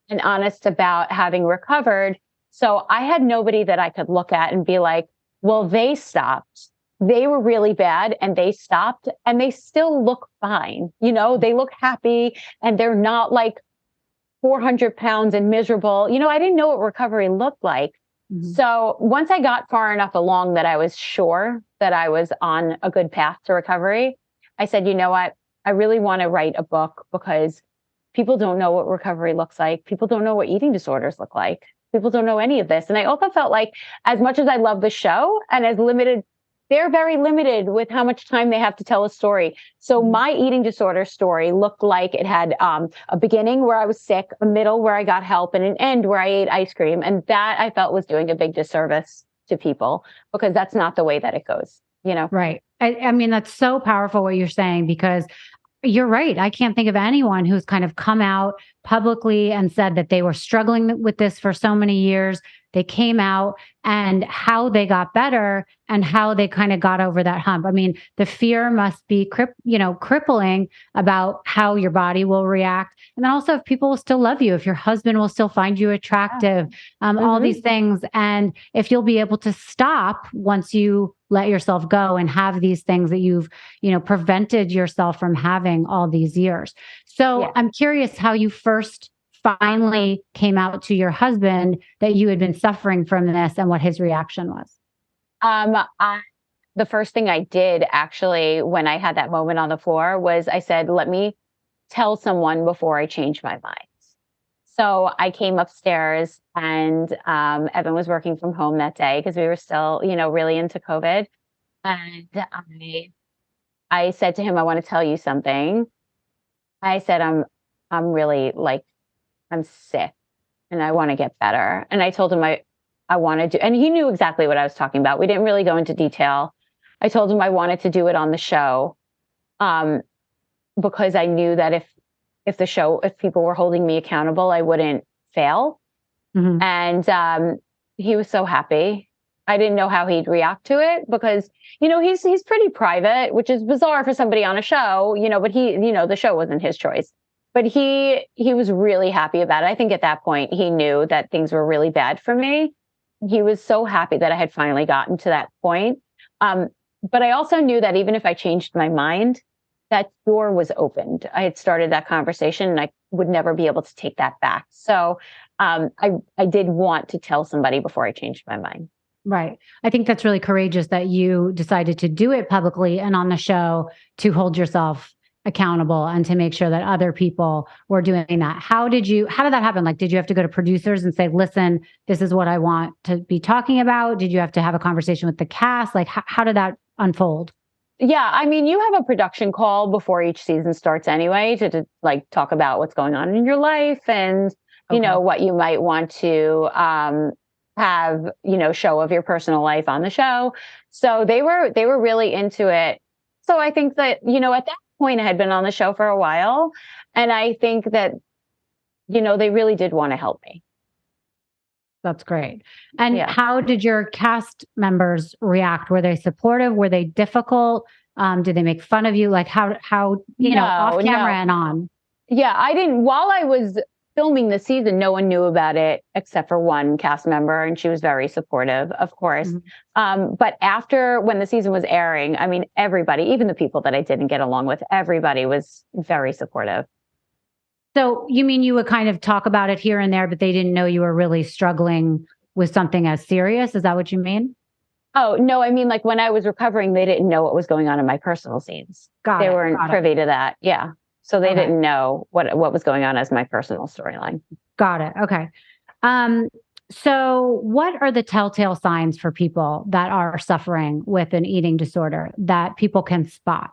and honest about having recovered. So I had nobody that I could look at and be like, well, they stopped. They were really bad and they stopped and they still look fine. They look happy and they're not like 400 pounds and miserable. I didn't know what recovery looked like. So once I got far enough along that I was sure that I was on a good path to recovery, I said, you know what? I really want to write a book because people don't know what recovery looks like. People don't know what eating disorders look like. People don't know any of this. And I also felt like as much as I love the show and as limited, they're very limited with how much time they have to tell a story. So my eating disorder story looked like it had a beginning where I was sick, a middle where I got help, and an end where I ate ice cream. And that I felt was doing a big disservice to people because that's not the way that it goes, Right. I mean, that's so powerful what you're saying, because you're right. I can't think of anyone who's kind of come out publicly and said that they were struggling with this for so many years. They came out and how they got better and how they kind of got over that hump. I mean, the fear must be, crippling about how your body will react. And then also if people will still love you, if your husband will still find you attractive, all these things. And if you'll be able to stop once you let yourself go and have these things that you've, prevented yourself from having all these years. So I'm curious how you first finally came out to your husband that you had been suffering from this and what his reaction was. The first thing I did actually when I had that moment on the floor was I said, let me tell someone before I change my mind. So I came upstairs and Evan was working from home that day because we were still, really into COVID. And I said to him, I want to tell you something. I said, I'm really I'm sick and I want to get better. And I told him I wanted to, and he knew exactly what I was talking about. We didn't really go into detail. I told him I wanted to do it on the show because I knew that if people were holding me accountable, I wouldn't fail. And he was so happy. I didn't know how he'd react to it because, he's pretty private, which is bizarre for somebody on a show, but the show wasn't his choice. But he was really happy about it. I think at that point, he knew that things were really bad for me. He was so happy that I had finally gotten to that point. But I also knew that even if I changed my mind, that door was opened. I had started that conversation and I would never be able to take that back. So I did want to tell somebody before I changed my mind. Right. I think that's really courageous that you decided to do it publicly and on the show to hold yourself accountable and to make sure that other people were doing that. How did that happen? Like, did you have to go to producers and say, listen, this is what I want to be talking about? Did you have to have a conversation with the cast? Like, how did that unfold? Yeah. I mean, you have a production call before each season starts anyway to talk about what's going on in your life and, what you might want to, have, show of your personal life on the show. So they were really into it. So I think that, at that point I had been on the show for a while. And I think that, they really did want to help me. That's great. And how did your cast members react? Were they supportive? Were they difficult? Did they make fun of you? Like how, off camera and on? Yeah, I didn't, while I was filming the season, no one knew about it except for one cast member, and she was very supportive, of course. But after, when the season was airing, I mean, everybody, even the people that I didn't get along with, everybody was very supportive. So you mean you would kind of talk about it here and there, but they didn't know you were really struggling with something as serious? Is that what you mean? Oh, no, I mean, like when I was recovering, they didn't know what was going on in my personal scenes. They weren't privy to that. Yeah. So they didn't know what was going on as my personal storyline. Got it. Okay. So what are the telltale signs for people that are suffering with an eating disorder that people can spot?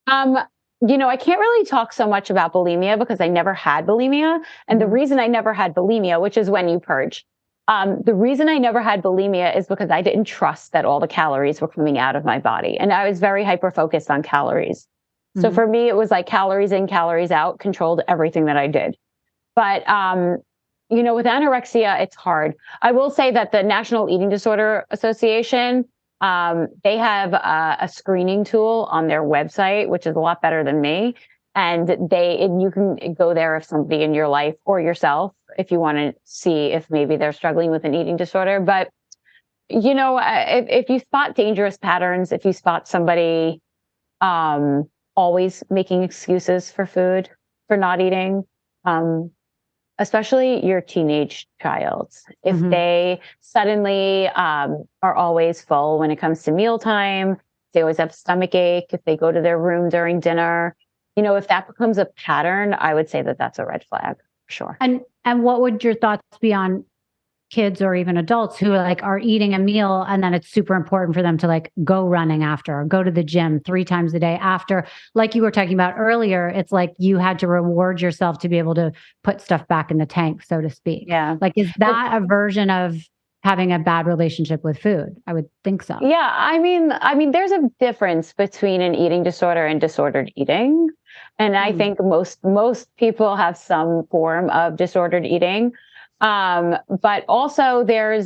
I can't really talk so much about bulimia because I never had bulimia. And the reason I never had bulimia, which is when you purge, the reason I never had bulimia is because I didn't trust that all the calories were coming out of my body. And I was very hyper-focused on calories. So for me, it was like calories in, calories out, controlled everything that I did. But, with anorexia, it's hard. I will say that the National Eating Disorder Association, they have a screening tool on their website, which is a lot better than me. And you can go there if somebody in your life or yourself, if you want to see if maybe they're struggling with an eating disorder. But, if you spot dangerous patterns, if you spot somebody always making excuses for food, for not eating, especially your teenage child, if they suddenly are always full when it comes to mealtime, they always have stomach ache, if they go to their room during dinner, if that becomes a pattern, I would say that that's a red flag for sure. And what would your thoughts be on kids or even adults who are eating a meal and then it's super important for them to go running after or go to the gym 3 times a day after, like you were talking about earlier, it's like you had to reward yourself to be able to put stuff back in the tank, so to speak. Yeah. Is that a version of having a bad relationship with food? I would think so. Yeah. I mean, there's a difference between an eating disorder and disordered eating. And I think most people have some form of disordered eating. But also there's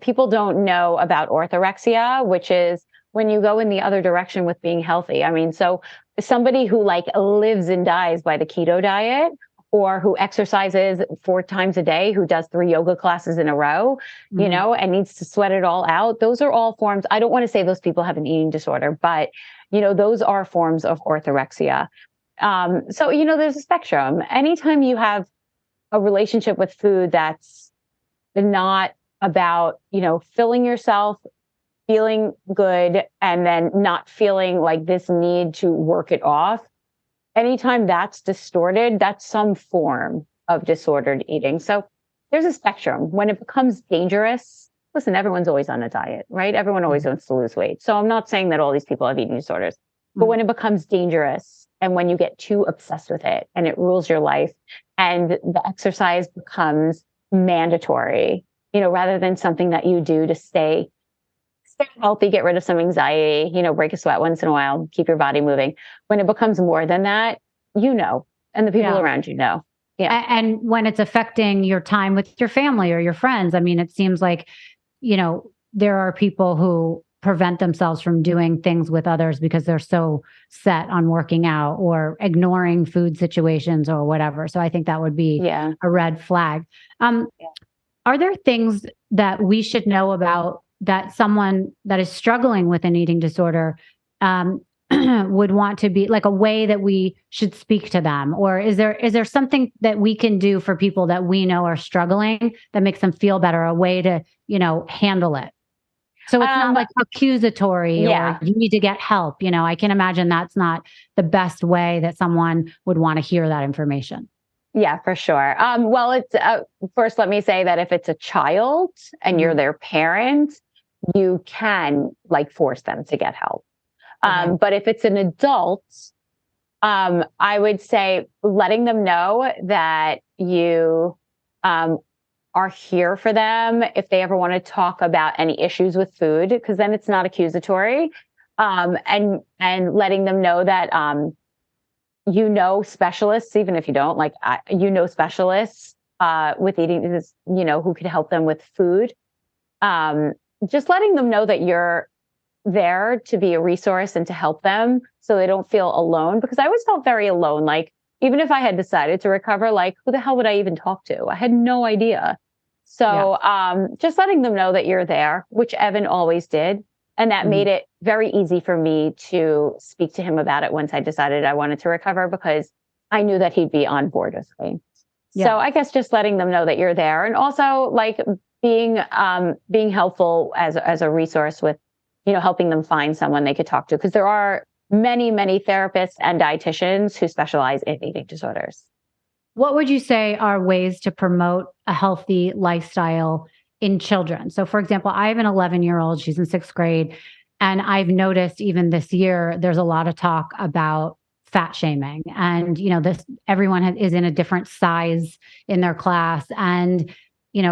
people don't know about orthorexia, which is when you go in the other direction with being healthy. I mean, so somebody who lives and dies by the keto diet, or who exercises 4 times a day, who does 3 yoga classes in a row, and needs to sweat it all out. Those are all forms. I don't want to say those people have an eating disorder, but, those are forms of orthorexia. So, there's a spectrum. Anytime you have a relationship with food that's not about, filling yourself, feeling good, and then not feeling like this need to work it off. Anytime that's distorted, that's some form of disordered eating. So there's a spectrum. When it becomes dangerous, listen, everyone's always on a diet, right? Everyone always wants to lose weight. So I'm not saying that all these people have eating disorders, but when it becomes dangerous and when you get too obsessed with it and it rules your life and the exercise becomes mandatory, rather than something that you do to stay healthy, get rid of some anxiety, break a sweat once in a while, keep your body moving. When it becomes more than that, and the people around you know. Yeah. And when it's affecting your time with your family or your friends, I mean, it seems like, there are people who prevent themselves from doing things with others because they're so set on working out or ignoring food situations or whatever. So I think that would be a red flag. Are there things that we should know about that someone that is struggling with an eating disorder would want to be a way that we should speak to them? Or is there something that we can do for people that we know are struggling that makes them feel better, a way to, handle it? So it's not accusatory or you need to get help. I can imagine that's not the best way that someone would want to hear that information. Yeah, for sure. Well, it's first, let me say that if it's a child and you're their parent, you can force them to get help. But if it's an adult, I would say letting them know that you are here for them if they ever want to talk about any issues with food, because then it's not accusatory. And letting them know that specialists, even if you don't, specialists with eating, who could help them with food. Just letting them know that you're there to be a resource and to help them so they don't feel alone, because I always felt very alone. Even if I had decided to recover, who the hell would I even talk to? I had no idea. So just letting them know that you're there, which Evan always did. And that made it very easy for me to speak to him about it once I decided I wanted to recover, because I knew that he'd be on board with me. Yeah. So I guess just letting them know that you're there. And also being helpful as a resource with, helping them find someone they could talk to, because there are many, many therapists and dietitians who specialize in eating disorders. What would you say are ways to promote a healthy lifestyle in children? So, for example, I have an 11-year-old, she's in 6th grade, and I've noticed even this year, there's a lot of talk about fat shaming. And, everyone is in a different size in their class. And,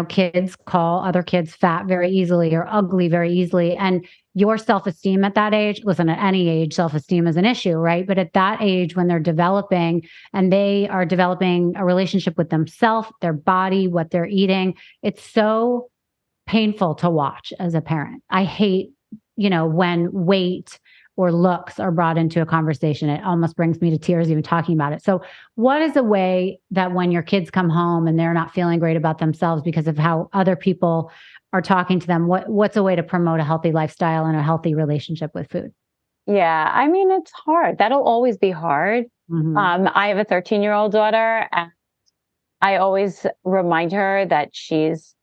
kids call other kids fat very easily or ugly very easily. And your self-esteem at that age, listen, at any age, self-esteem is an issue, right? But at that age, when they're developing and they are developing a relationship with themselves, their body, what they're eating, it's so painful to watch as a parent. I hate, when weight or looks are brought into a conversation. It almost brings me to tears even talking about it. So what is a way that when your kids come home and they're not feeling great about themselves because of how other people are talking to them, what's a way to promote a healthy lifestyle and a healthy relationship with food? Yeah, I mean, it's hard. That'll always be hard. I have a 13-year-old daughter, and I always remind her that she's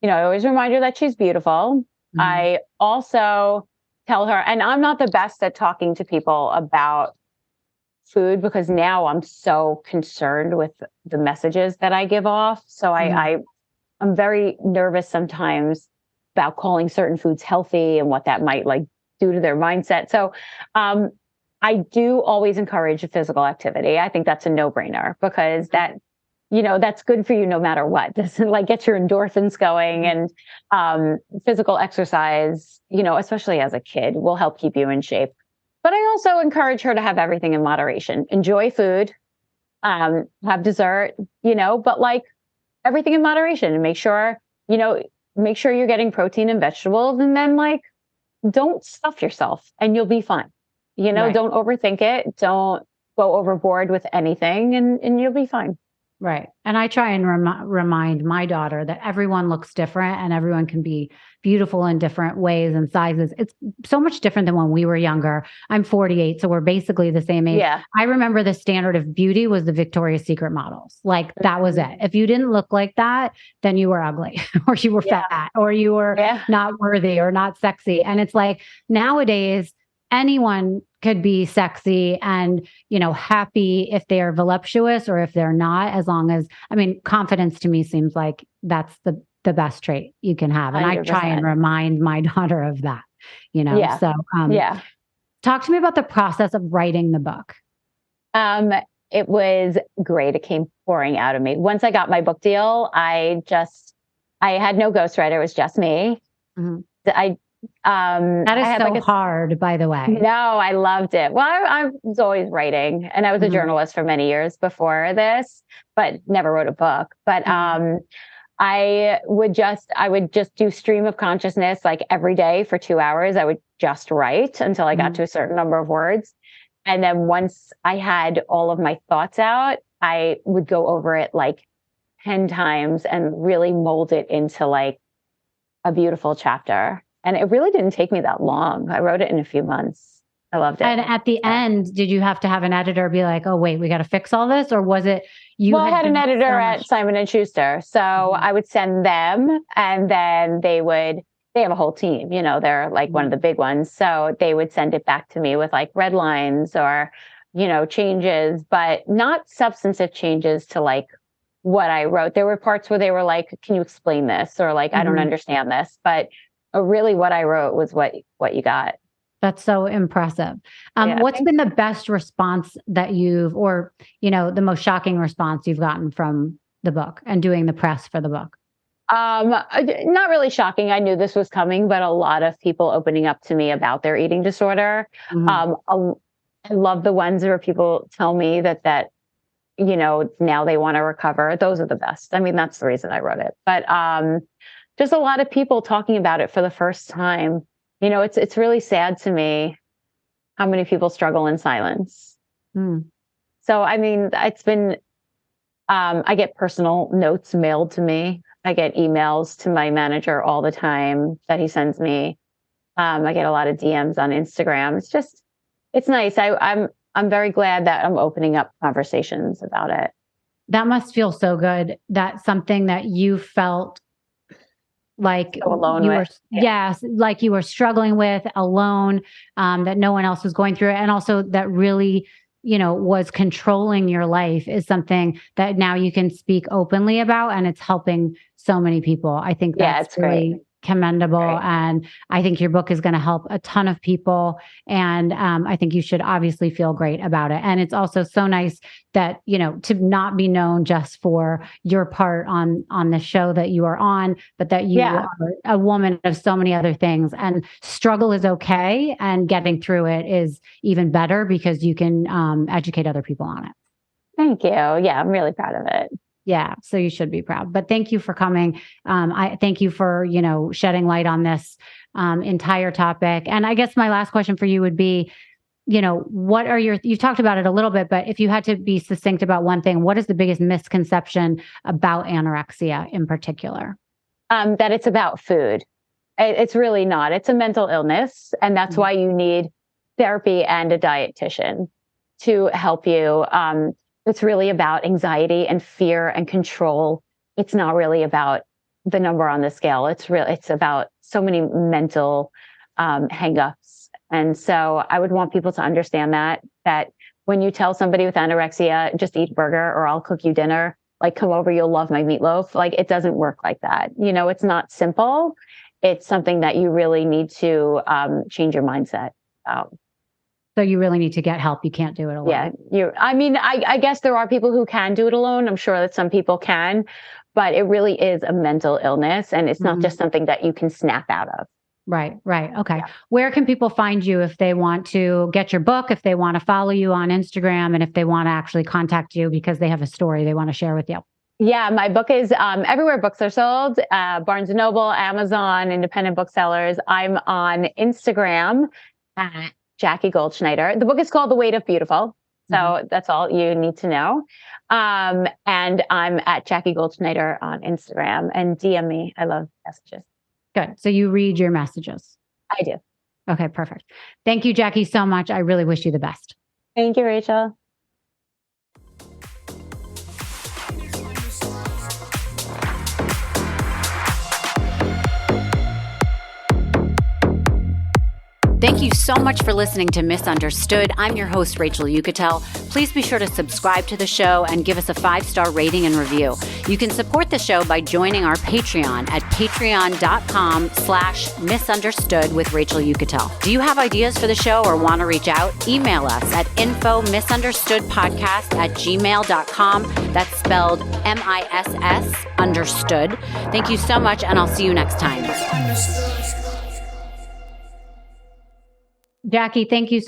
beautiful. I also tell her, and I'm not the best at talking to people about food because now I'm so concerned with the messages that I give off. So I'm very nervous sometimes about calling certain foods healthy and what that might do to their mindset. So I do always encourage physical activity. I think that's a no-brainer because that's good for you no matter what. This gets your endorphins going, and physical exercise, especially as a kid, will help keep you in shape. But I also encourage her to have everything in moderation. Enjoy food, have dessert, but everything in moderation, and make sure you're getting protein and vegetables, and then don't stuff yourself and you'll be fine. Right. Don't overthink it. Don't go overboard with anything, and you'll be fine. Right. And I try and remind my daughter that everyone looks different and everyone can be beautiful in different ways and sizes. It's so much different than when we were younger. I'm 48, so we're basically the same age. Yeah. I remember the standard of beauty was the Victoria's Secret models. That was it. If you didn't look like that, then you were ugly or you were fat or you were not worthy or not sexy. And it's nowadays, anyone could be sexy and, happy if they are voluptuous or if they're not, as long as, confidence to me seems like that's the best trait you can have. And 100%. I try and remind my daughter of that, So, talk to me about the process of writing the book. It was great. It came pouring out of me. Once I got my book deal, I had no ghostwriter. It was just me. Mm-hmm. That is so hard, by the way. No, I loved it. Well, I was always writing, and I was a journalist for many years before this, but never wrote a book. But I would just do stream of consciousness every day for 2 hours. I would just write until I got to a certain number of words. And then once I had all of my thoughts out, I would go over it 10 times and really mold it into a beautiful chapter. And it really didn't take me that long. I wrote it in a few months. I loved it. And at the end, did you have to have an editor be like, oh, wait, we got to fix all this? Or was it you? Well, I had an editor at Simon & Schuster. So I would send them, and then they have a whole team, they're one of the big ones. So they would send it back to me with red lines or, changes, but not substantive changes to what I wrote. There were parts where they were can you explain this? Or I don't understand this, but really what I wrote was what you got. That's so impressive. What's been the best response that the most shocking response you've gotten from the book and doing the press for the book? Not really shocking. I knew this was coming, but a lot of people opening up to me about their eating disorder. I love the ones where people tell me that now they want to recover. Those are the best. That's the reason I wrote it. But just a lot of people talking about it for the first time. It's really sad to me how many people struggle in silence. So, it's been, I get personal notes mailed to me. I get emails to my manager all the time that he sends me. I get a lot of DMs on Instagram. It's nice. I'm very glad that I'm opening up conversations about it. That must feel so good. That's something that you felt like So alone you with. were, yes, like you were struggling with alone, that no one else was going through it. And also that really, was controlling your life is something that now you can speak openly about, and it's helping so many people. I think that's it's really great. commendable. Great. And I think your book is going to help a ton of people. And I think you should obviously feel great about it. And it's also so nice that, to not be known just for your part on the show that you are on, but that you are a woman of so many other things. And struggle is okay. And getting through it is even better because you can educate other people on it. Thank you. Yeah, I'm really proud of it. Yeah. So you should be proud. But thank you for coming. I thank you for, shedding light on this entire topic. And I guess my last question for you would be, what are you talked about it a little bit, but if you had to be succinct about one thing, what is the biggest misconception about anorexia in particular? That it's about food. It's really not. It's a mental illness. And that's why you need therapy and a dietitian to help you. It's really about anxiety and fear and control. It's not really about the number on the scale. It's about so many mental hangups. And so I would want people to understand that when you tell somebody with anorexia, just eat a burger or I'll cook you dinner, like come over, you'll love my meatloaf. Like it doesn't work like that. It's not simple. It's something that you really need to change your mindset. So you really need to get help. You can't do it alone. Yeah. I guess there are people who can do it alone. I'm sure that some people can, but it really is a mental illness and it's not just something that you can snap out of. Right. Okay. Yeah. Where can people find you if they want to get your book, if they want to follow you on Instagram, and if they want to actually contact you because they have a story they want to share with you? Yeah, my book is everywhere books are sold, Barnes & Noble, Amazon, independent booksellers. I'm on Instagram at Jackie Goldschneider. The book is called The Weight of Beautiful. So that's all you need to know. And I'm at Jackie Goldschneider on Instagram, and DM me. I love messages. Good. So you read your messages? I do. Okay, perfect. Thank you, Jackie, so much. I really wish you the best. Thank you, Rachel. Thank you so much for listening to Misunderstood. I'm your host, Rachel Yucatel. Please be sure to subscribe to the show and give us a 5-star rating and review. You can support the show by joining our Patreon at patreon.com/misunderstood with Rachel Yucatel. Do you have ideas for the show or want to reach out? Email us at info misunderstoodpodcast@gmail.com. That's spelled MISS understood. Thank you so much, and I'll see you next time. Jackie, thank you so much.